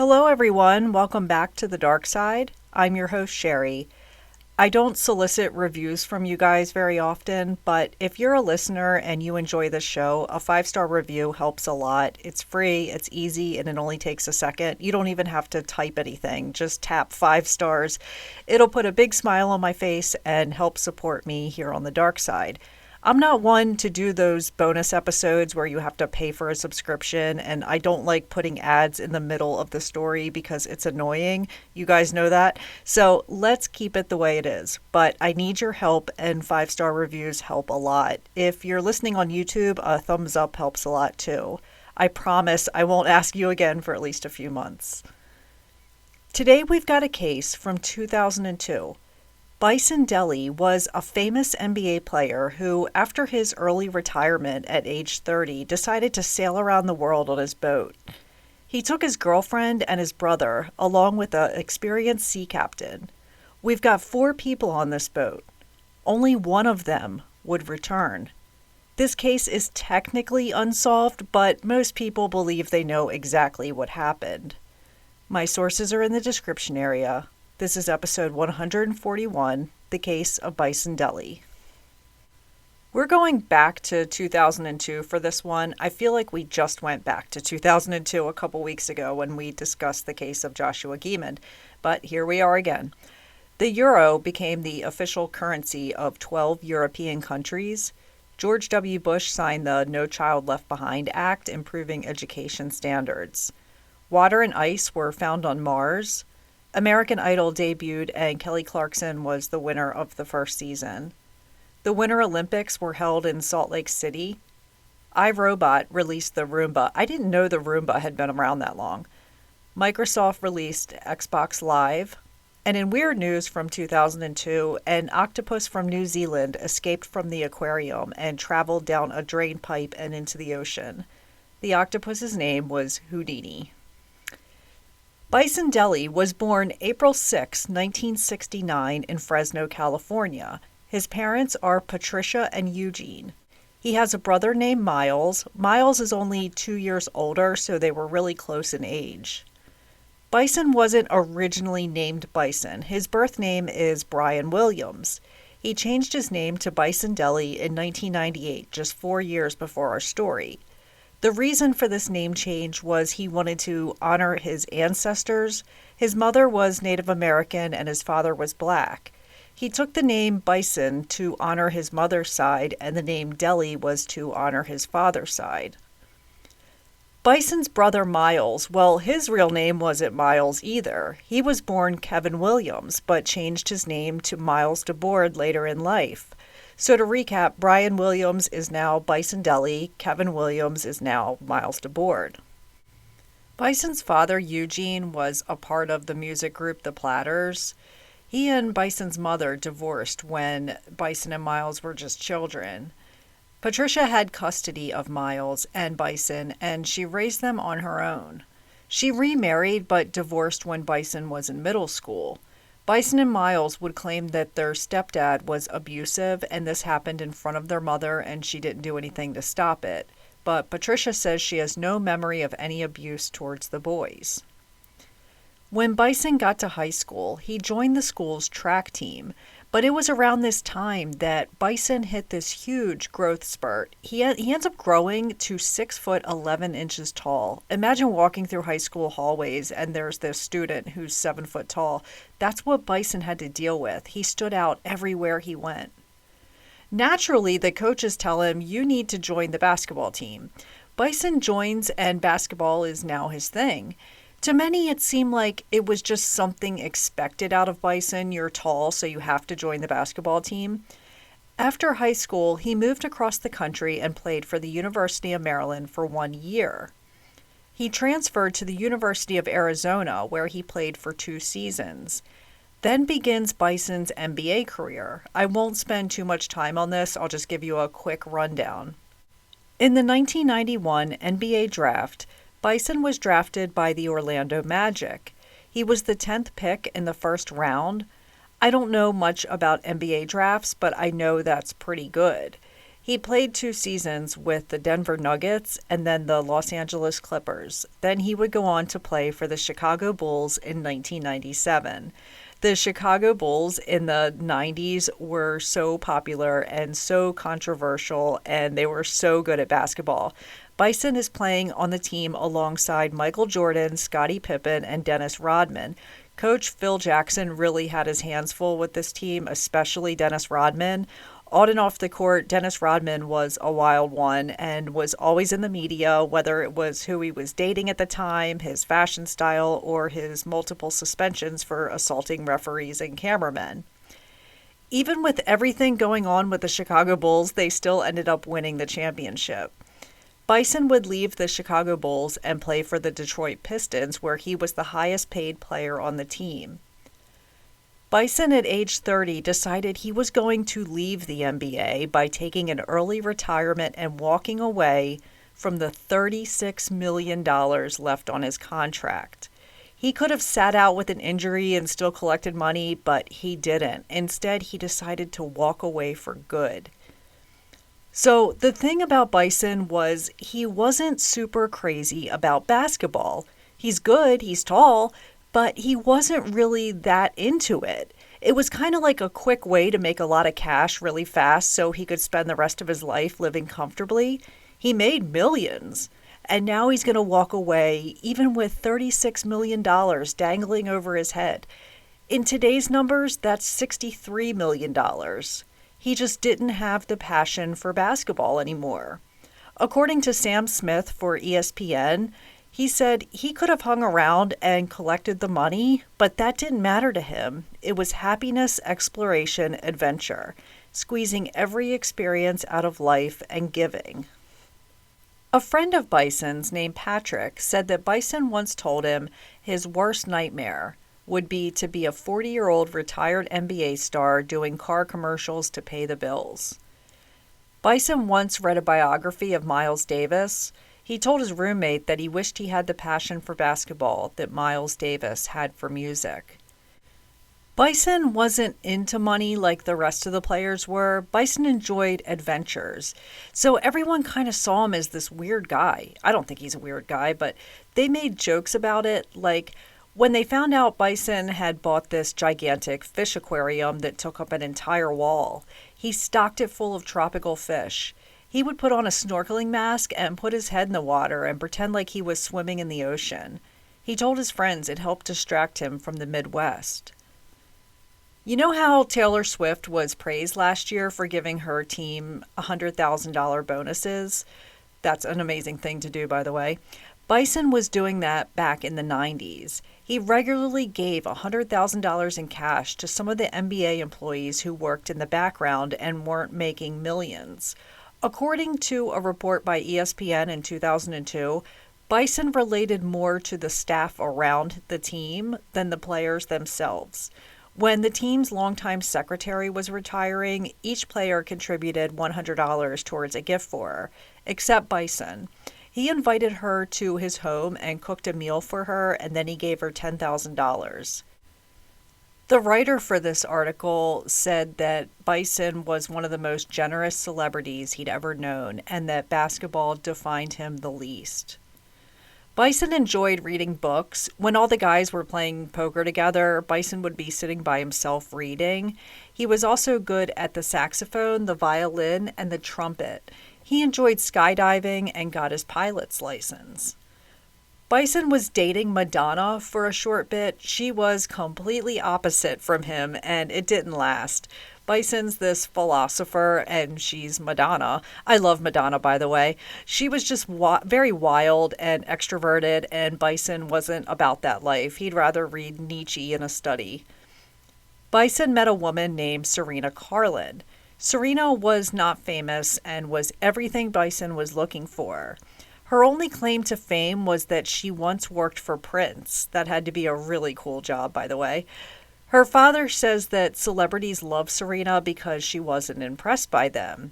Hello, everyone. Welcome back to the dark side. I'm your host, Sherry. I don't solicit reviews from you guys very often, but if you're a listener and you enjoy this show, a 5-star review helps a lot. It's free, it's easy, and it only takes a second. You don't even have to type anything. Just tap 5 stars. It'll put a big smile on my face and help support me here on the dark side. I'm not one to do those bonus episodes where you have to pay for a subscription, and I don't like putting ads in the middle of the story because it's annoying. You guys know that. So let's keep it the way it is. But I need your help, and 5-star reviews help a lot. If you're listening on YouTube, a thumbs up helps a lot too. I promise I won't ask you again for at least a few months. Today we've got a case from 2002. Bison Dele was a famous NBA player who, after his early retirement at age 30, decided to sail around the world on his boat. He took his girlfriend and his brother, along with an experienced sea captain. We've got 4 people on this boat. Only one of them would return. This case is technically unsolved, but most people believe they know exactly what happened. My sources are in the description area. This is episode 141, The Case of Bison Dele. We're going back to 2002 for this one. I feel like we just went back to 2002 a couple weeks ago when we discussed the case of Joshua Giemond, but here we are again. The euro became the official currency of 12 European countries. George W. Bush signed the No Child Left Behind Act, improving education standards. Water and ice were found on Mars. American Idol debuted and Kelly Clarkson was the winner of the first season. The Winter Olympics were held in Salt Lake City. iRobot released the Roomba. I didn't know the Roomba had been around that long. Microsoft released Xbox Live. And in weird news from 2002, an octopus from New Zealand escaped from the aquarium and traveled down a drain pipe and into the ocean. The octopus's name was Houdini. Bison Dele was born April 6, 1969 in Fresno, California. His parents are Patricia and Eugene. He has a brother named Miles. Miles is only 2 years older, so they were really close in age. Bison wasn't originally named Bison. His birth name is Brian Williams. He changed his name to Bison Dele in 1998, just 4 years before our story. The reason for this name change was he wanted to honor his ancestors. His mother was Native American and his father was black. He took the name Bison to honor his mother's side, and the name Dele was to honor his father's side. Bison's brother Miles, well, his real name wasn't Miles either. He was born Kevin Williams, but changed his name to Miles DeBoard later in life. So to recap, Brian Williams is now Bison Dele, Kevin Williams is now Miles DeBoard. Bison's father, Eugene, was a part of the music group The Platters. He and Bison's mother divorced when Bison and Miles were just children. Patricia had custody of Miles and Bison, and she raised them on her own. She remarried but divorced when Bison was in middle school. Bison and Miles would claim that their stepdad was abusive, and this happened in front of their mother, and she didn't do anything to stop it. But Patricia says she has no memory of any abuse towards the boys. When Bison got to high school, he joined the school's track team, but it was around this time that Bison hit this huge growth spurt. He ends up growing to 6 foot 11 inches tall. Imagine walking through high school hallways and there's this student who's 7 foot tall. That's what Bison had to deal with. He stood out everywhere he went. Naturally, the coaches tell him, you need to join the basketball team. Bison joins and basketball is now his thing. To many, it seemed like it was just something expected out of Bison. You're tall, so you have to join the basketball team. After high school, he moved across the country and played for the University of Maryland for 1 year. He transferred to the University of Arizona, where he played for 2 seasons. Then begins Bison's NBA career. I won't spend too much time on this. I'll just give you a quick rundown. In the 1991 NBA draft, Bison was drafted by the Orlando Magic. He was the 10th pick in the first round. I don't know much about NBA drafts, but I know that's pretty good. He played 2 seasons with the Denver Nuggets and then the Los Angeles Clippers. Then he would go on to play for the Chicago Bulls in 1997. The Chicago Bulls in the 90s were so popular and so controversial, and they were so good at basketball. Bison is playing on the team alongside Michael Jordan, Scottie Pippen, and Dennis Rodman. Coach Phil Jackson really had his hands full with this team, especially Dennis Rodman. On and off the court, Dennis Rodman was a wild one and was always in the media, whether it was who he was dating at the time, his fashion style, or his multiple suspensions for assaulting referees and cameramen. Even with everything going on with the Chicago Bulls, they still ended up winning the championship. Bison would leave the Chicago Bulls and play for the Detroit Pistons, where he was the highest paid player on the team. Bison at age 30 decided he was going to leave the NBA by taking an early retirement and walking away from the $36 million left on his contract. He could have sat out with an injury and still collected money, but he didn't. Instead, he decided to walk away for good. So the thing about Bison was he wasn't super crazy about basketball. He's good, he's tall, but he wasn't really that into it. It was kind of like a quick way to make a lot of cash really fast so he could spend the rest of his life living comfortably. He made millions, and now he's going to walk away even with $36 million dangling over his head. In today's numbers, that's $63 million. He just didn't have the passion for basketball anymore. According to Sam Smith for ESPN, he said he could have hung around and collected the money, but that didn't matter to him. It was happiness, exploration, adventure, squeezing every experience out of life and giving. A friend of Bison's named Patrick said that Bison once told him his worst nightmare would be to be a 40-year-old retired NBA star doing car commercials to pay the bills. Bison once read a biography of Miles Davis. He told his roommate that he wished he had the passion for basketball that Miles Davis had for music. Bison wasn't into money like the rest of the players were. Bison enjoyed adventures. So everyone kind of saw him as this weird guy. I don't think he's a weird guy, but they made jokes about it. Like when they found out Bison had bought this gigantic fish aquarium that took up an entire wall, he stocked it full of tropical fish. He would put on a snorkeling mask and put his head in the water and pretend like he was swimming in the ocean. He told his friends it helped distract him from the Midwest. You know how Taylor Swift was praised last year for giving her team $100,000 bonuses? That's an amazing thing to do, by the way. Bison was doing that back in the 90s. He regularly gave $100,000 in cash to some of the NBA employees who worked in the background and weren't making millions. According to a report by ESPN in 2002, Bison related more to the staff around the team than the players themselves. When the team's longtime secretary was retiring, each player contributed $100 towards a gift for her, except Bison. He invited her to his home and cooked a meal for her, and then he gave her $10,000. The writer for this article said that Bison was one of the most generous celebrities he'd ever known, and that basketball defined him the least. Bison enjoyed reading books. When all the guys were playing poker together, Bison would be sitting by himself reading. He was also good at the saxophone, the violin, and the trumpet. He enjoyed skydiving and got his pilot's license. Bison was dating Madonna for a short bit. She was completely opposite from him, and it didn't last. Bison's this philosopher, and she's Madonna. I love Madonna, by the way. She was just very wild and extroverted, and Bison wasn't about that life. He'd rather read Nietzsche in a study. Bison met a woman named Serena Carlin. Serena was not famous and was everything Bison was looking for. Her only claim to fame was that she once worked for Prince. That had to be a really cool job, by the way. Her father says that celebrities love Serena because she wasn't impressed by them.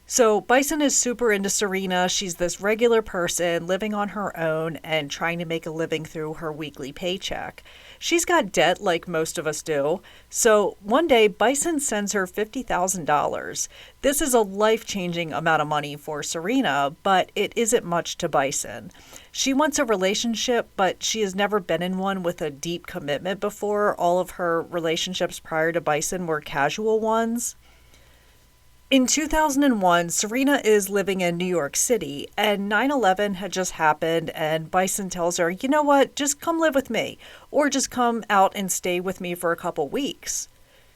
So Bison is super into Serena. She's this regular person living on her own and trying to make a living through her weekly paycheck. She's got debt like most of us do. So one day, Bison sends her $50,000. This is a life changing amount of money for Serena, but it isn't much to Bison. She wants a relationship, but she has never been in one with a deep commitment before. All of her relationships prior to Bison were casual ones. In 2001, Serena is living in New York City, and 9/11 had just happened, and Bison tells her, you know what, just come live with me, or just come out and stay with me for a couple weeks.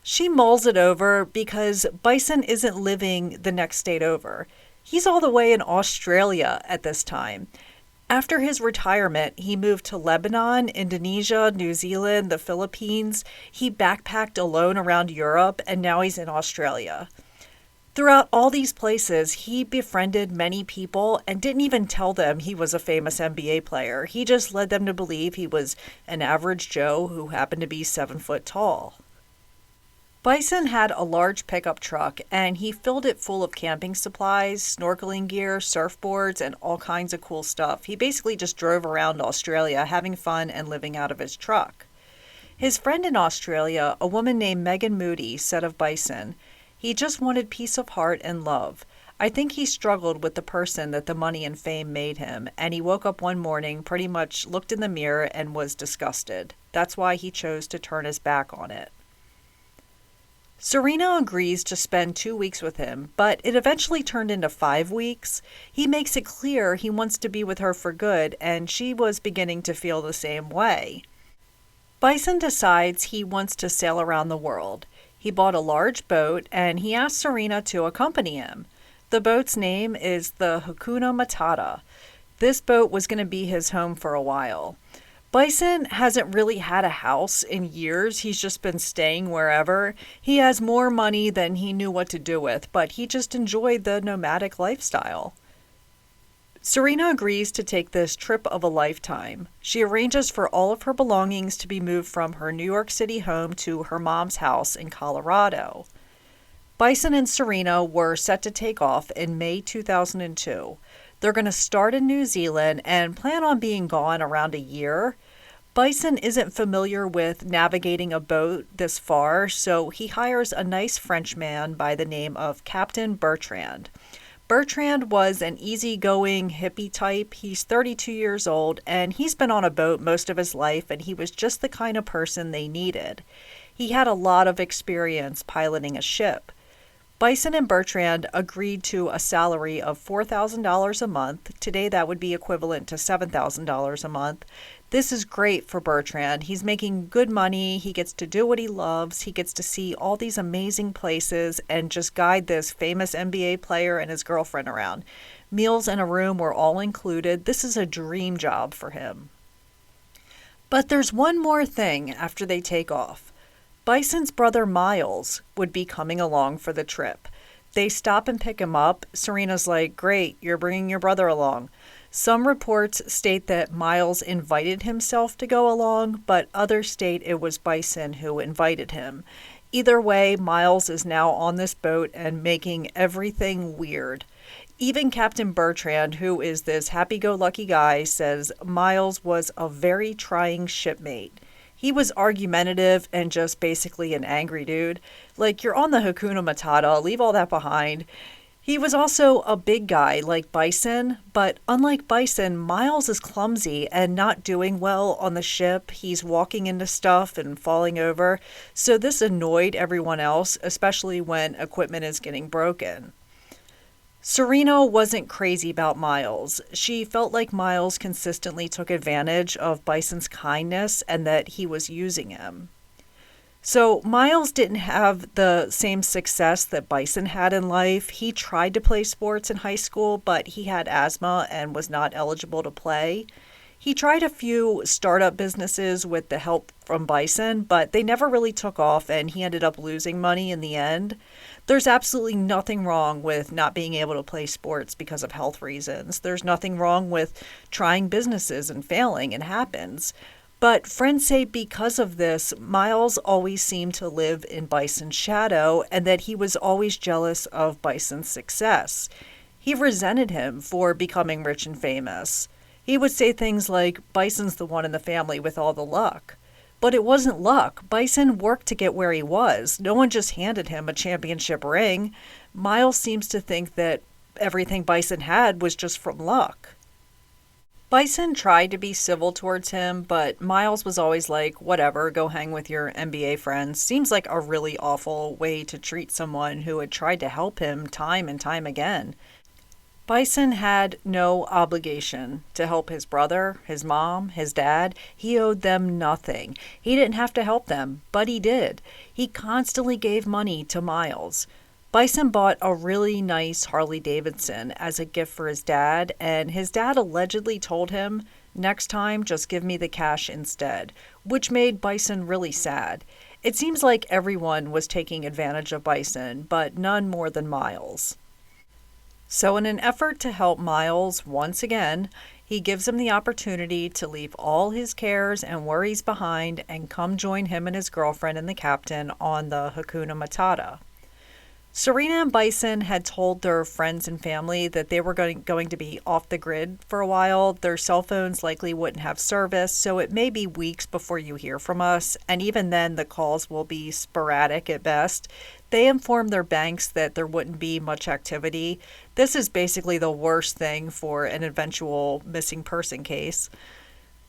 She mulls it over because Bison isn't living the next state over. He's all the way in Australia at this time. After his retirement, he moved to Lebanon, Indonesia, New Zealand, the Philippines. He backpacked alone around Europe, and now he's in Australia. Throughout all these places, he befriended many people and didn't even tell them he was a famous NBA player. He just led them to believe he was an average Joe who happened to be 7 foot tall. Bison had a large pickup truck and he filled it full of camping supplies, snorkeling gear, surfboards, and all kinds of cool stuff. He basically just drove around Australia having fun and living out of his truck. His friend in Australia, a woman named Megan Moody, said of Bison, he just wanted peace of heart and love. I think he struggled with the person that the money and fame made him, and he woke up one morning, pretty much looked in the mirror, and was disgusted. That's why he chose to turn his back on it. Serena agrees to spend 2 weeks with him, but it eventually turned into 5 weeks. He makes it clear he wants to be with her for good, and she was beginning to feel the same way. Bison decides he wants to sail around the world. He bought a large boat and he asked Serena to accompany him. The boat's name is the Hakuna Matata. This boat was going to be his home for a while. Bison hasn't really had a house in years. He's just been staying wherever. He has more money than he knew what to do with, but he just enjoyed the nomadic lifestyle. Serena agrees to take this trip of a lifetime. She arranges for all of her belongings to be moved from her New York City home to her mom's house in Colorado. Bison and Serena were set to take off in May 2002. They're going to start in New Zealand and plan on being gone around a year. Bison isn't familiar with navigating a boat this far, so he hires a nice Frenchman by the name of Captain Bertrand. Bertrand was an easygoing hippie type. He's 32 years old and he's been on a boat most of his life, and he was just the kind of person they needed. He had a lot of experience piloting a ship. Bison and Bertrand agreed to a salary of $4,000 a month. Today that would be equivalent to $7,000 a month. This is great for Bertrand. He's making good money. He gets to do what he loves. He gets to see all these amazing places and just guide this famous NBA player and his girlfriend around. Meals and a room were all included. This is a dream job for him. But there's one more thing after they take off. Bison's brother Miles would be coming along for the trip. They stop and pick him up. Serena's like, great, you're bringing your brother along. Some reports state that Miles invited himself to go along, but others state it was Bison who invited him. Either way, Miles is now on this boat and making everything weird. Even Captain Bertrand, who is this happy-go-lucky guy, says Miles was a very trying shipmate. He was argumentative and just basically an angry dude. Like, you're on the Hakuna Matata, leave all that behind. He was also a big guy like Bison, but unlike Bison, Miles is clumsy and not doing well on the ship. He's walking into stuff and falling over. So this annoyed everyone else, especially when equipment is getting broken. Serena wasn't crazy about Miles. She felt like Miles consistently took advantage of Bison's kindness and that he was using him. So Miles didn't have the same success that Bison had in life. He tried to play sports in high school, but he had asthma and was not eligible to play. He tried a few startup businesses with the help from Bison, but they never really took off and he ended up losing money in the end. There's absolutely nothing wrong with not being able to play sports because of health reasons. There's nothing wrong with trying businesses and failing. It happens. But friends say because of this, Miles always seemed to live in Bison's shadow and that he was always jealous of Bison's success. He resented him for becoming rich and famous. He would say things like, Bison's the one in the family with all the luck. But it wasn't luck. Bison worked to get where he was. No one just handed him a championship ring. Miles seems to think that everything Bison had was just from luck. Bison tried to be civil towards him, but Miles was always like, whatever, go hang with your NBA friends. Seems like a really awful way to treat someone who had tried to help him time and time again. Bison had no obligation to help his brother, his mom, his dad. He owed them nothing. He didn't have to help them, but he did. He constantly gave money to Miles. Bison bought a really nice Harley Davidson as a gift for his dad, and his dad allegedly told him, next time, just give me the cash instead, which made Bison really sad. It seems like everyone was taking advantage of Bison, but none more than Miles. So in an effort to help Miles once again, he gives him the opportunity to leave all his cares and worries behind and come join him and his girlfriend and the captain on the Hakuna Matata. Serena and Bison had told their friends and family that they were going to be off the grid for a while. Their cell phones likely wouldn't have service, so it may be weeks before you hear from us, and even then the calls will be sporadic at best. They informed their banks that there wouldn't be much activity. This is basically the worst thing for an eventual missing person case.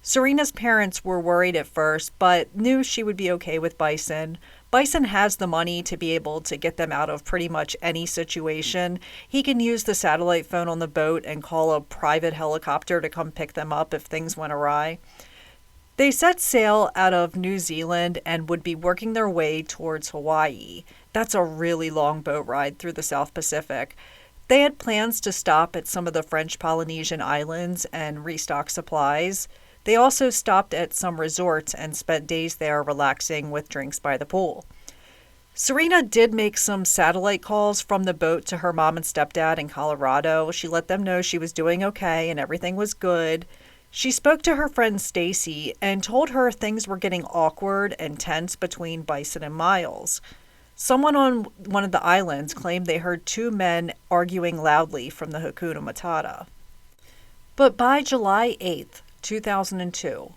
Serena's parents were worried at first, but knew she would be okay with Bison. Bison has the money to be able to get them out of pretty much any situation. He can use the satellite phone on the boat and call a private helicopter to come pick them up if things went awry. They set sail out of New Zealand and would be working their way towards Hawaii. That's a really long boat ride through the South Pacific. They had plans to stop at some of the French Polynesian islands and restock supplies. They also stopped at some resorts and spent days there relaxing with drinks by the pool. Serena did make some satellite calls from the boat to her mom and stepdad in Colorado. She let them know she was doing okay and everything was good. She spoke to her friend Stacy and told her things were getting awkward and tense between Bison and Miles. Someone on one of the islands claimed they heard two men arguing loudly from the Hakuna Matata. But by July 8th, 2002,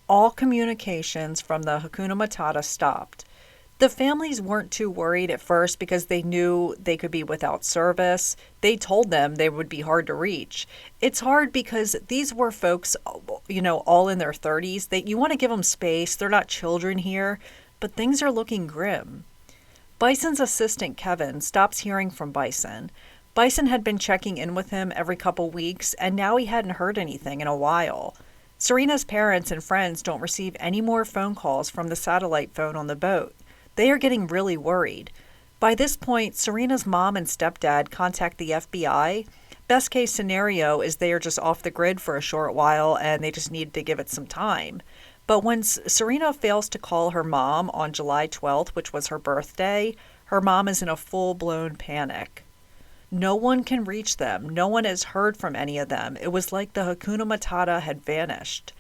all communications from the Hakuna Matata stopped. The families weren't too worried at first because they knew they could be without service. They told them they would be hard to reach. It's hard because these were folks, all in their 30s. You want to give them space. They're not children here, but things are looking grim. Bison's assistant, Kevin, stops hearing from Bison. Bison had been checking in with him every couple weeks, and now he hadn't heard anything in a while. Serena's parents and friends don't receive any more phone calls from the satellite phone on the boat. They are getting really worried. By this point, Serena's mom and stepdad contact the FBI. Best case scenario is they are just off the grid for a short while and they just need to give it some time. But when Serena fails to call her mom on July 12th, which was her birthday, her mom is in a full-blown panic. No one can reach them. No one has heard from any of them. It was like the Hakuna Matata had vanished,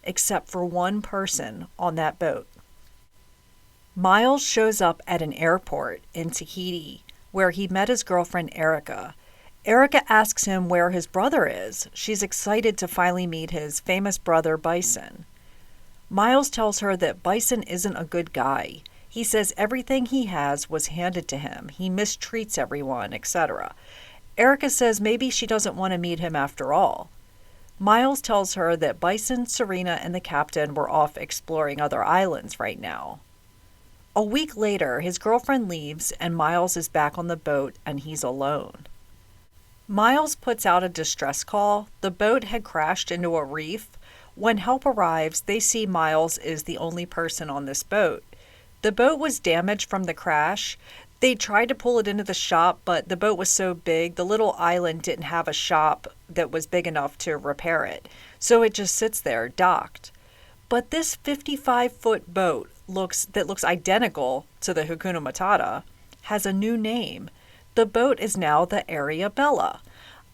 except for one person on that boat. Miles shows up at an airport in Tahiti, where he met his girlfriend Erica. Erica asks him where his brother is. She's excited to finally meet his famous brother, Bison. Miles tells her that Bison isn't a good guy. He says everything he has was handed to him. He mistreats everyone, etc. Erica says maybe she doesn't want to meet him after all. Miles tells her that Bison, Serena, and the captain were off exploring other islands right now. A week later, his girlfriend leaves and Miles is back on the boat and he's alone. Miles puts out a distress call. The boat had crashed into a reef. When help arrives, they see Miles is the only person on this boat. The boat was damaged from the crash. They tried to pull it into the shop, but the boat was so big, the little island didn't have a shop that was big enough to repair it. So it just sits there, docked. But this 55-foot boat that looks identical to the Hakuna Matata has a new name. The boat is now the Arabella.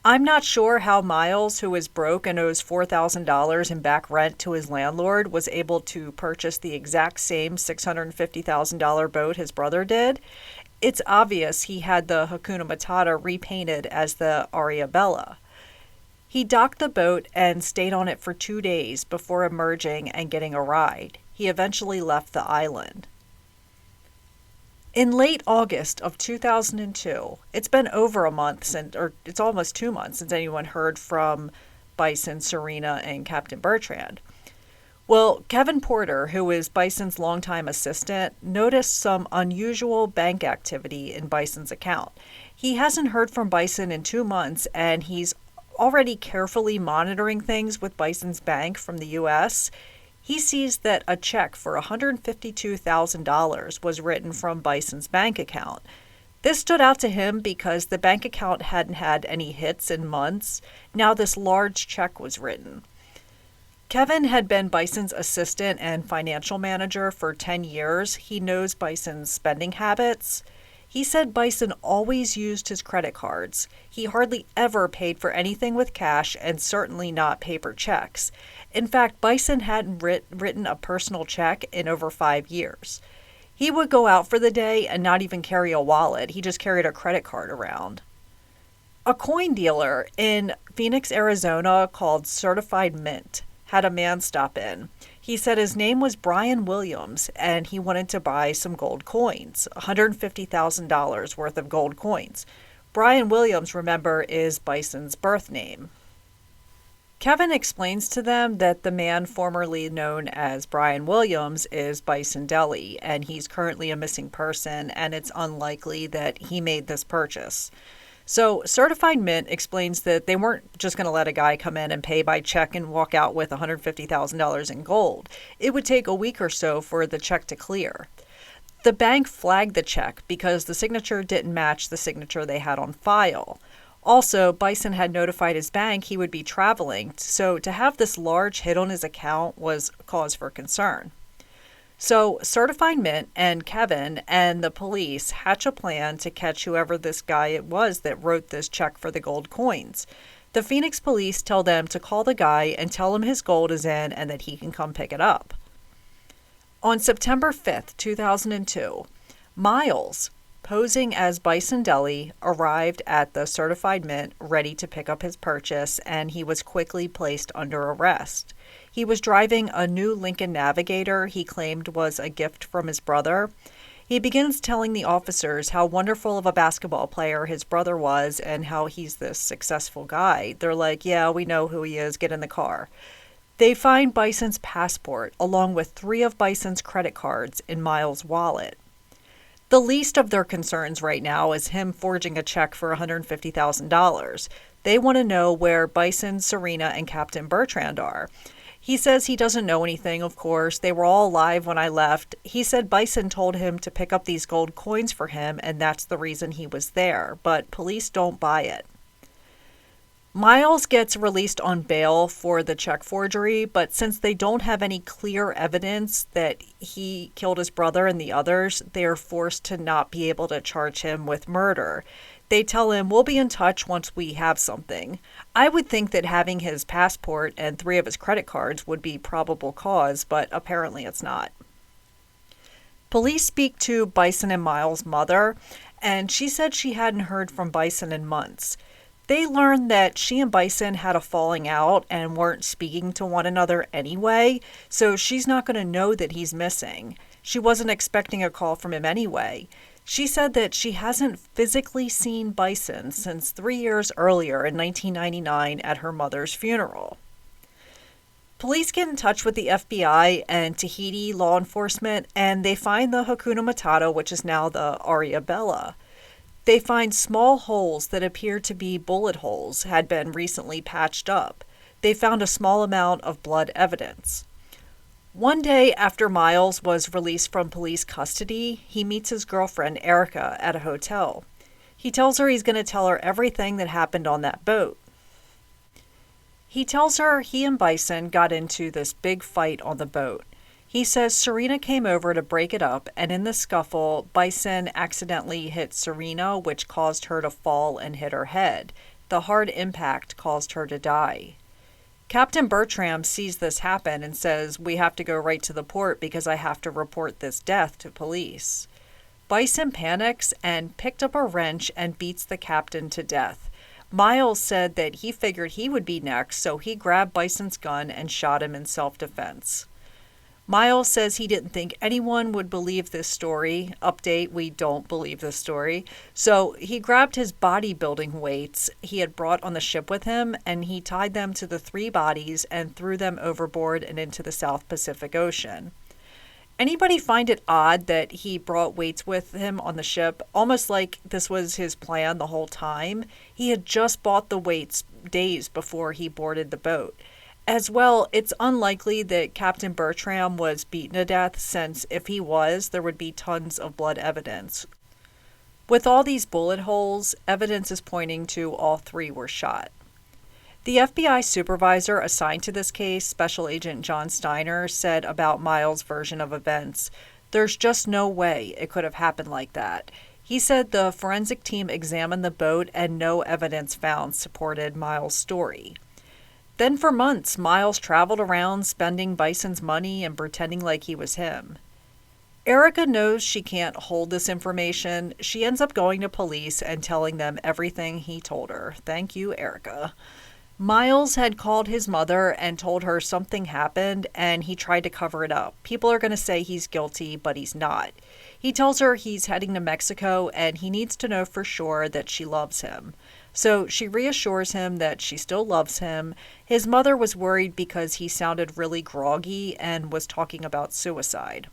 I'm not sure how Miles, who is broke and owes $4,000 in back rent to his landlord, was able to purchase the exact same $650,000 boat his brother did. It's obvious he had the Hakuna Matata repainted as the Ariabella. He docked the boat and stayed on it for 2 days before emerging and getting a ride. He eventually left the island. In late August of 2002, it's been over a month since, or it's almost 2 months since anyone heard from Bison, Serena, and Captain Bertrand. Well, Kevin Porter, who is Bison's longtime assistant, noticed some unusual bank activity in Bison's account. He hasn't heard from Bison in 2 months, and he's already carefully monitoring things with Bison's bank from the U.S. He sees that a check for $152,000 was written from Bison's bank account. This stood out to him because the bank account hadn't had any hits in months. Now this large check was written. Kevin had been Bison's assistant and financial manager for 10 years. He knows Bison's spending habits. He said Bison always used his credit cards. He hardly ever paid for anything with cash and certainly not paper checks. In fact, Bison hadn't written a personal check in over 5 years. He would go out for the day and not even carry a wallet. He just carried a credit card around. A coin dealer in Phoenix, Arizona called Certified Mint had a man stop in. He said his name was Brian Williams and he wanted to buy some gold coins, $150,000 worth of gold coins. Brian Williams, remember, is Bison's birth name. Kevin explains to them that the man formerly known as Brian Williams is Bison Dele, and he's currently a missing person, and it's unlikely that he made this purchase. So Certified Mint explains that they weren't just going to let a guy come in and pay by check and walk out with $150,000 in gold. It would take a week or so for the check to clear. The bank flagged the check because the signature didn't match the signature they had on file. Also, Bison had notified his bank he would be traveling, so to have this large hit on his account was cause for concern. So Certified Mint and Kevin and the police hatch a plan to catch whoever this guy it was that wrote this check for the gold coins. The Phoenix police tell them to call the guy and tell him his gold is in and that he can come pick it up. On September 5th, 2002, Miles, posing as Bison Dele, arrived at the Certified Mint ready to pick up his purchase, and he was quickly placed under arrest. He was driving a new Lincoln Navigator he claimed was a gift from his brother. He begins telling the officers how wonderful of a basketball player his brother was and how he's this successful guy. They're like, yeah, we know who he is, get in the car. They find Bison's passport along with 3 of Bison's credit cards in Miles' wallet. The least of their concerns right now is him forging a check for $150,000. They want to know where Bison, Serena, and Captain Bertrand are. He says he doesn't know anything, of course. They were all alive when I left. He said Bison told him to pick up these gold coins for him, and that's the reason he was there. But police don't buy it. Miles gets released on bail for the check forgery, but since they don't have any clear evidence that he killed his brother and the others, they are forced to not be able to charge him with murder. They tell him, we'll be in touch once we have something. I would think that having his passport and 3 of his credit cards would be probable cause, but apparently it's not. Police speak to Bison and Miles' mother, and she said she hadn't heard from Bison in months. They learned that she and Bison had a falling out and weren't speaking to one another anyway, so she's not going to know that he's missing. She wasn't expecting a call from him anyway. She said that she hasn't physically seen Bison since 3 years earlier in 1999 at her mother's funeral. Police get in touch with the FBI and Tahiti law enforcement, and they find the Hakuna Matata, which is now the Ariabella. They find small holes that appear to be bullet holes had been recently patched up. They found a small amount of blood evidence. One day after Miles was released from police custody, he meets his girlfriend Erica at a hotel. He tells her he's going to tell her everything that happened on that boat. He tells her he and Bison got into this big fight on the boat. He says Serena came over to break it up, and in the scuffle, Bison accidentally hit Serena, which caused her to fall and hit her head. the hard impact caused her to die. Captain Bertram sees this happen and says, "We have to go right to the port because I have to report this death to police." Bison panics and picked up a wrench and beats the captain to death. Miles said that he figured he would be next, so he grabbed Bison's gun and shot him in self-defense. Miles says he didn't think anyone would believe this story. Update, we don't believe this story. So he grabbed his bodybuilding weights he had brought on the ship with him, and he tied them to the 3 bodies and threw them overboard and into the South Pacific Ocean. Anybody find it odd that he brought weights with him on the ship, almost like this was his plan the whole time? He had just bought the weights days before he boarded the boat. As well, it's unlikely that Captain Bertram was beaten to death, since if he was, there would be tons of blood evidence. With all these bullet holes, evidence is pointing to all 3 were shot. The FBI supervisor assigned to this case, Special Agent John Steiner, said about Miles' version of events, "There's just no way it could have happened like that." He said the forensic team examined the boat and no evidence found supported Miles' story. Then for months, Miles traveled around spending Bison's money and pretending like he was him. Erica knows she can't hold this information. She ends up going to police and telling them everything he told her. Thank you, Erica. Miles had called his mother and told her something happened, and he tried to cover it up. People are going to say he's guilty, but he's not. He tells her he's heading to Mexico and he needs to know for sure that she loves him. So she reassures him that she still loves him. His mother was worried because he sounded really groggy and was talking about suicide.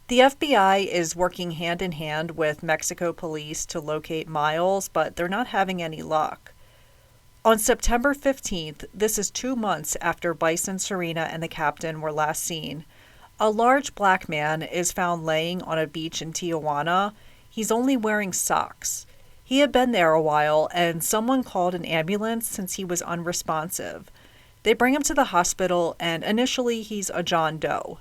The FBI is working hand in hand with Mexico police to locate Miles, but they're not having any luck. On September 15th, this is 2 months after Bison, Serena, and the captain were last seen, a large black man is found laying on a beach in Tijuana. He's only wearing socks. He had been there a while, and someone called an ambulance since he was unresponsive. They bring him to the hospital, and initially he's a John Doe.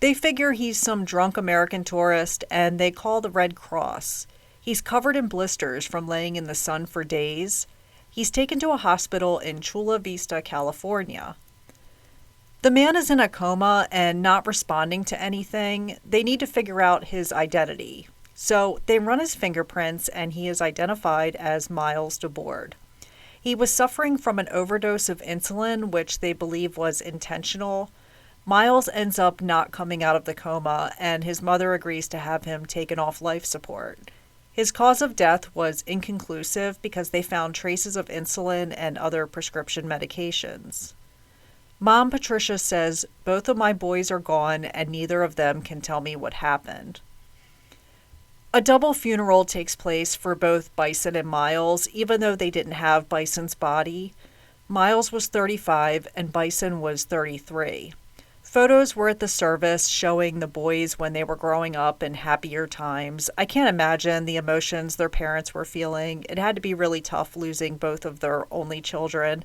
They figure he's some drunk American tourist, and they call the Red Cross. He's covered in blisters from laying in the sun for days. He's taken to a hospital in Chula Vista, California. The man is in a coma and not responding to anything. They need to figure out his identity. So they run his fingerprints, and he is identified as Miles DeBoard. He was suffering from an overdose of insulin, which they believe was intentional. Miles ends up not coming out of the coma, and his mother agrees to have him taken off life support. His cause of death was inconclusive because they found traces of insulin and other prescription medications. Mom Patricia says, "Both of my boys are gone, and neither of them can tell me what happened." A double funeral takes place for both Bison and Miles, even though they didn't have Bison's body. Miles was 35 and Bison was 33. Photos were at the service showing the boys when they were growing up in happier times. I can't imagine the emotions their parents were feeling. It had to be really tough losing both of their only children.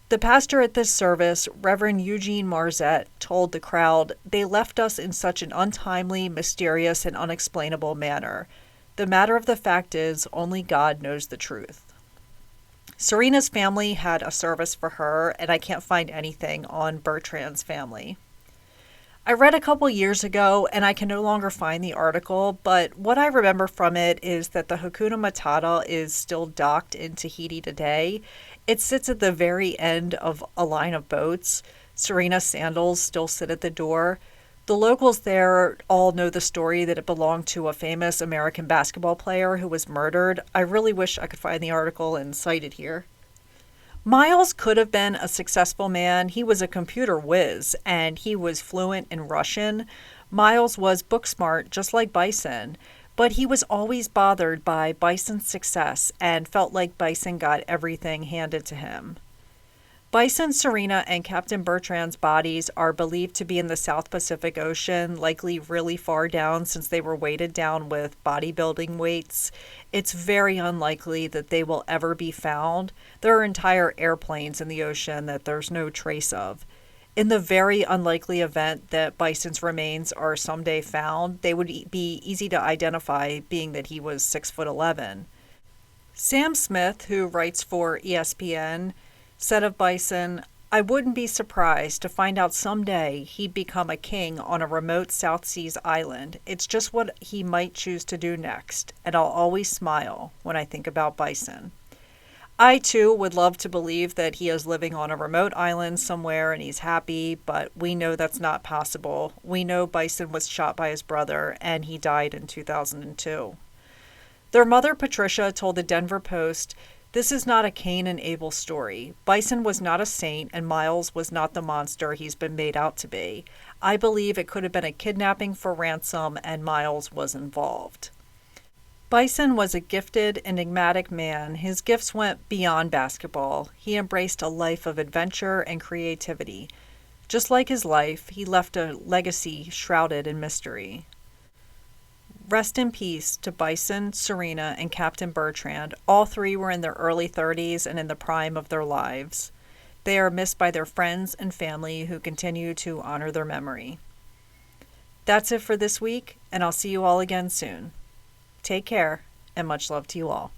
The pastor at this service, Reverend Eugene Marzette, told the crowd, "They left us in such an untimely, mysterious, and unexplainable manner. The matter of the fact is, only God knows the truth." Serena's family had a service for her, and I can't find anything on Bertram's family. I read a couple years ago, and I can no longer find the article, but what I remember from it is that the Hakuna Matata is still docked in Tahiti today. It sits at the very end of a line of boats. Serena's sandals still sit at the door. The locals there all know the story that it belonged to a famous American basketball player who was murdered. I really wish I could find the article and cite it here. Miles could have been a successful man. He was a computer whiz, and he was fluent in Russian. Miles was book smart, just like Bison, but he was always bothered by Bison's success and felt like Bison got everything handed to him. Bison, Serena, and Captain Bertram's bodies are believed to be in the South Pacific Ocean, likely really far down since they were weighted down with bodybuilding weights. It's very unlikely that they will ever be found. There are entire airplanes in the ocean that there's no trace of. In the very unlikely event that Bison's remains are someday found, they would be easy to identify, being that he was 6'11". Sam Smith, who writes for ESPN, said of Bison, "I wouldn't be surprised to find out someday he'd become a king on a remote South Seas island. It's just what he might choose to do next, and I'll always smile when I think about Bison." I too would love to believe that he is living on a remote island somewhere and he's happy, but we know that's not possible. We know Bison was shot by his brother and he died in 2002. Their mother, Patricia, told the Denver Post, "This is not a Cain and Abel story. Bison was not a saint and Miles was not the monster he's been made out to be. I believe it could have been a kidnapping for ransom and Miles was involved." Bison was a gifted, enigmatic man. His gifts went beyond basketball. He embraced a life of adventure and creativity. Just like his life, he left a legacy shrouded in mystery. Rest in peace to Bison, Serena, and Captain Bertrand. All three were in their early 30s and in the prime of their lives. They are missed by their friends and family who continue to honor their memory. That's it for this week, and I'll see you all again soon. Take care, and much love to you all.